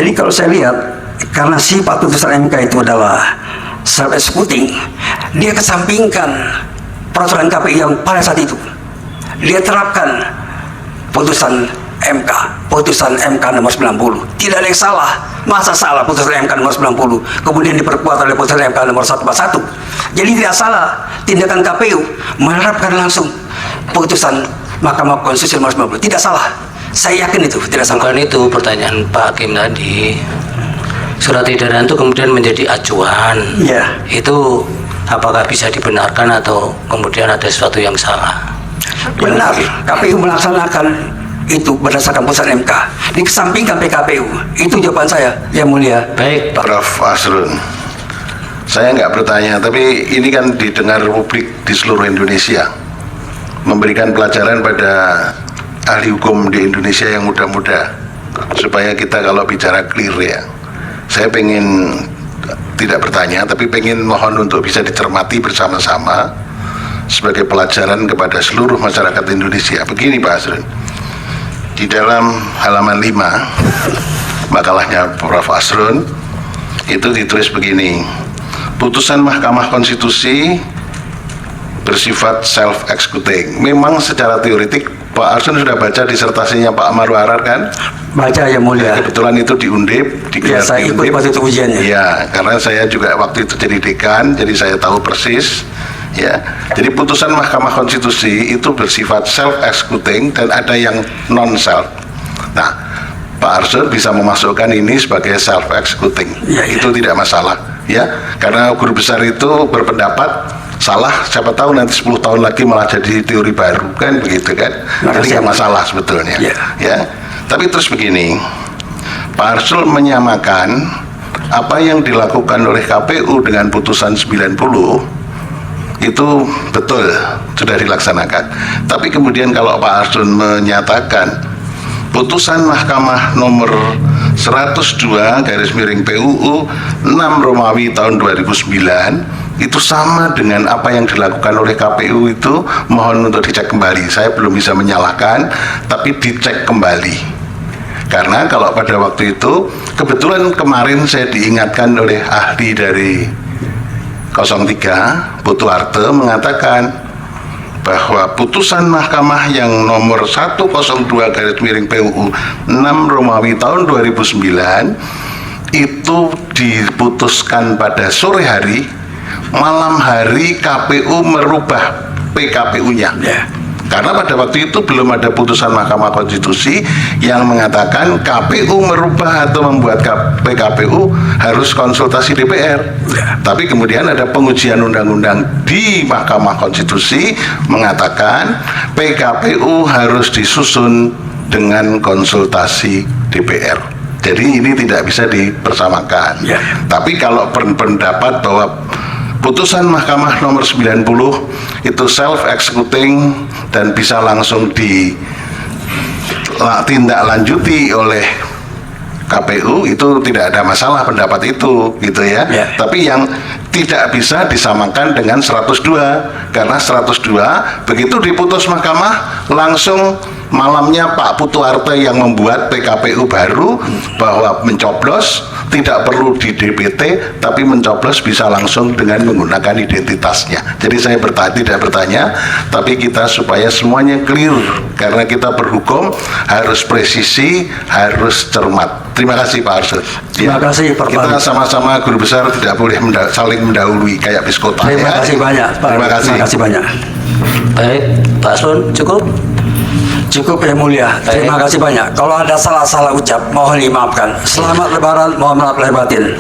Jadi kalau saya lihat, karena sifat putusan MK itu adalah self-executing, dia kesampingkan peraturan KPU yang pada saat itu. Dia terapkan putusan MK nomor 90. Tidak ada yang salah. Masa salah putusan MK nomor 90 kemudian diperkuat oleh putusan MK nomor 141. Jadi tidak salah tindakan KPU menerapkan langsung putusan Mahkamah Konstitusi nomor 90. Tidak salah. Saya yakin itu tidak salah. Bukan itu pertanyaan Pak Hakim tadi. Surat edaran itu kemudian menjadi acuan. Ya. Itu apakah bisa dibenarkan atau kemudian ada sesuatu yang salah? Benar, KPU melaksanakan itu berdasarkan putusan MK. Dikesampingkan PKPU. Itu jawaban saya, Yang Mulia. Baik, Pak. Prof. Asrun, saya nggak bertanya, tapi ini kan didengar publik di seluruh Indonesia, memberikan pelajaran pada ahli hukum di Indonesia yang muda-muda, supaya kita kalau bicara clear ya. Saya pengen tidak bertanya, tapi pengen mohon untuk bisa dicermati bersama-sama sebagai pelajaran kepada seluruh masyarakat Indonesia. Begini Pak Asrun, di dalam halaman 5 makalahnya Prof. Asrun itu ditulis begini: putusan Mahkamah Konstitusi bersifat self-executing. Memang secara teoretik Pak Asrun sudah baca disertasinya Pak Amar Warar kan? Baca, Yang Mulia. Kebetulan itu di Undip, Ya, saya ikut waktu itu ujiannya. Ya, karena saya juga waktu itu jadi dekan, jadi saya tahu persis. Ya, jadi putusan Mahkamah Konstitusi itu bersifat self-executing dan ada yang non-self. Nah, Pak Arsul bisa memasukkan ini sebagai self-executing. Ya, ya. Itu tidak masalah, ya. Karena guru besar itu berpendapat salah, siapa tahu nanti 10 tahun lagi malah jadi teori baru, kan begitu kan? Jadi nggak masalah sebetulnya. Ya. Ya. Tapi terus begini, Pak Arsul menyamakan apa yang dilakukan oleh KPU dengan putusan 90 itu betul sudah dilaksanakan. Tapi kemudian kalau Pak Arsul menyatakan putusan Mahkamah nomor 102 PUU 6 Romawi tahun 2009 itu sama dengan apa yang dilakukan oleh KPU, itu mohon untuk dicek kembali. Saya belum bisa menyalahkan, tapi dicek kembali. Karena kalau pada waktu itu, kebetulan kemarin saya diingatkan oleh ahli dari 03, Putu Arte, mengatakan bahwa putusan mahkamah yang nomor 102 PUU 6 Romawi tahun 2009 itu diputuskan pada sore hari, malam hari KPU merubah PKPU-nya. Ya. Karena pada waktu itu belum ada putusan Mahkamah Konstitusi yang mengatakan KPU merubah atau membuat PKPU harus konsultasi DPR. Tapi kemudian ada pengujian undang-undang di Mahkamah Konstitusi mengatakan PKPU harus disusun dengan konsultasi DPR. Jadi ini tidak bisa dipersamakan. Ya. Tapi kalau berpendapat bahwa putusan Mahkamah nomor 90 itu self-executing dan bisa langsung ditindaklanjuti oleh KPU, itu tidak ada masalah pendapat itu, gitu ya. Ya. Tapi yang tidak bisa disamakan dengan 102, karena 102 begitu diputus mahkamah langsung malamnya Pak Putu Arte yang membuat PKPU baru bahwa mencoblos tidak perlu di DPT, tapi mencoblos bisa langsung dengan menggunakan identitasnya. Jadi saya tidak bertanya, tapi kita supaya semuanya clear, karena kita berhukum harus presisi, harus cermat. Terima kasih Pak Arsul. Terima kasih Pak. Kita sama-sama guru besar tidak boleh saling mendahului kayak biskota. Terima kasih banyak Pak. Terima kasih. Terima kasih banyak. Baik, Pak Aslun, cukup? Cukup Yang Mulia, terima kasih banyak. Kalau ada salah-salah ucap, mohon dimaafkan. Selamat Lebaran, mohon maaf lahir batin.